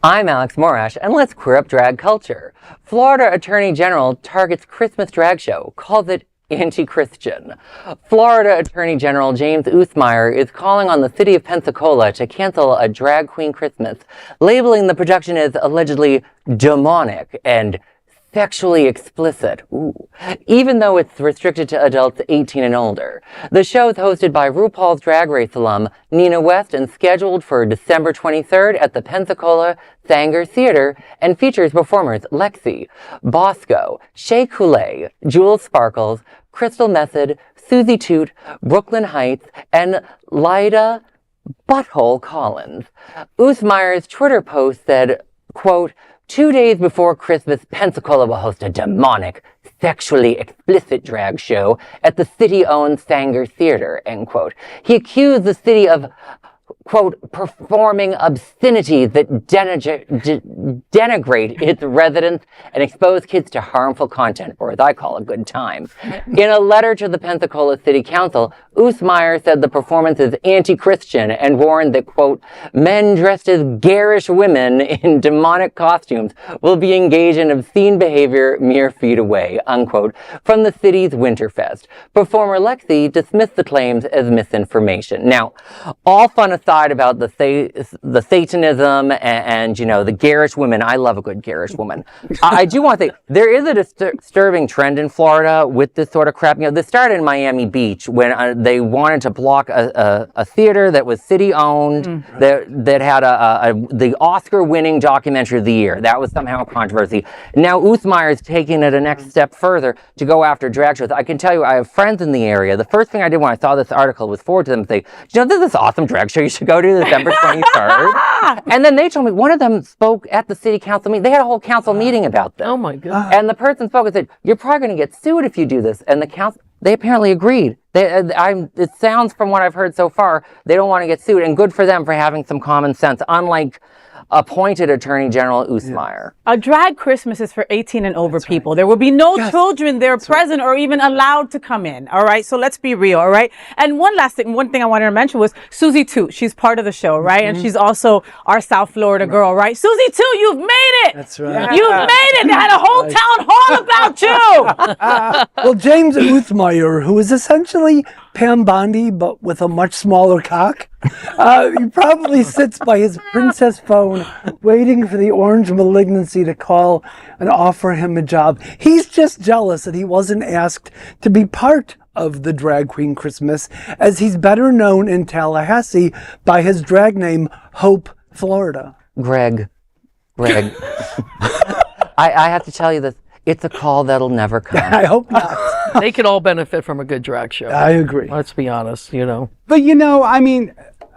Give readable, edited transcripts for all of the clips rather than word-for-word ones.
I'm Alex Morash, and let's queer up drag culture. Florida Attorney General targets Christmas drag show, calls it anti-Christian. Florida Attorney General James Oosmeyer is calling on the city of Pensacola to cancel a drag queen Christmas, labeling the production as allegedly demonic and sexually explicit, even though it's restricted to adults 18 and older. The show is hosted by RuPaul's Drag Race alum Nina West and scheduled for December 23rd at the Pensacola Saenger Theater and features performers Lexi, Bosco, Shea Coulee, Jules Sparkles, Crystal Method, Susie Toot, Brooklyn Heights, and Lyda Butthole Collins. Oosmeyer's Twitter post said, quote, 2 days before Christmas, Pensacola will host a demonic, sexually explicit drag show at the city-owned Saenger Theater, end quote. He accused the city of, quote, performing obscenities that denigrate its residents and expose kids to harmful content, or as I call a good time. In a letter to the Pensacola City Council, Oosmeyer said the performance is anti-Christian and warned that, quote, men dressed as garish women in demonic costumes will be engaged in obscene behavior mere feet away, unquote, from the city's Winterfest. Performer Lexi dismissed the claims as misinformation. Now, all fun aside about the Satanism and you know, the garish women. I love a good garish woman. I do want to say, there is a disturbing trend in Florida with this sort of crap. You know, this started in Miami Beach when they wanted to block a theater that was city-owned, that had the Oscar-winning documentary of the year. That was somehow a controversy. Now Oosmeyer is taking it a next step further to go after drag shows. I can tell you, I have friends in the area. The first thing I did when I saw this article was forward to them and say, you know, there's this awesome drag show you should go to December 23rd. And then they told me, one of them spoke at the city council meeting. They had a whole council meeting about this. Oh my God. And the person spoke and said, you're probably going to get sued if you do this. And the council, they apparently agreed. It sounds from what I've heard so far, they don't want to get sued, and good for them for having some common sense, unlike appointed Attorney General Oosmeyer. A drag Christmas is for 18 and over people. Right. There will be no children there present or even allowed to come in. All right. So let's be real. All right. And one thing I wanted to mention was Susie Toot. She's part of the show, right? And she's also our South Florida girl, right? Susie Toot, you've made it. That's right. You've made it. They had a whole town hall about you. Well, James Oosmeyer, who is essentially Pam Bondi, but with a much smaller cock, he probably sits by his princess phone waiting for the orange malignancy to call and offer him a job. He's just jealous that he wasn't asked to be part of the Drag Queen Christmas, as he's better known in Tallahassee by his drag name, Hope Florida. Greg. I have to tell you this. It's a call that'll never come. I hope not. They could all benefit from a good drag show. I agree. Let's be honest, you know. But, you know, I mean,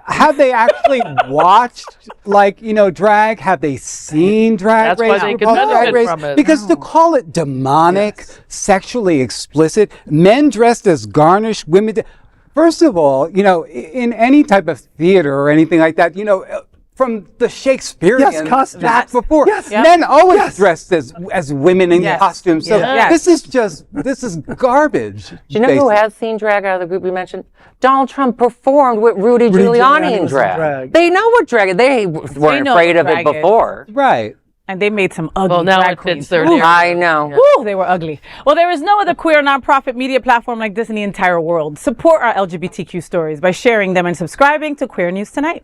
have they actually watched, like, you know, drag? Have they seen Drag Race? That's why they can benefit from it. Because to call it demonic, sexually explicit, men dressed as garnished women. First of all, you know, in any type of theater or anything like that, you know, from the Shakespearean back before, men always dressed as women in costumes. So this is garbage. Do you know who has seen drag out of the group we mentioned? Donald Trump performed with Rudy Giuliani in drag. They know what drag is. They weren't afraid of it before. Right. And they made some ugly now drag it queens. fits their narrative. I know. Woo, they were ugly. Well, there is no other queer nonprofit media platform like this in the entire world. Support our LGBTQ stories by sharing them and subscribing to Queer News Tonight.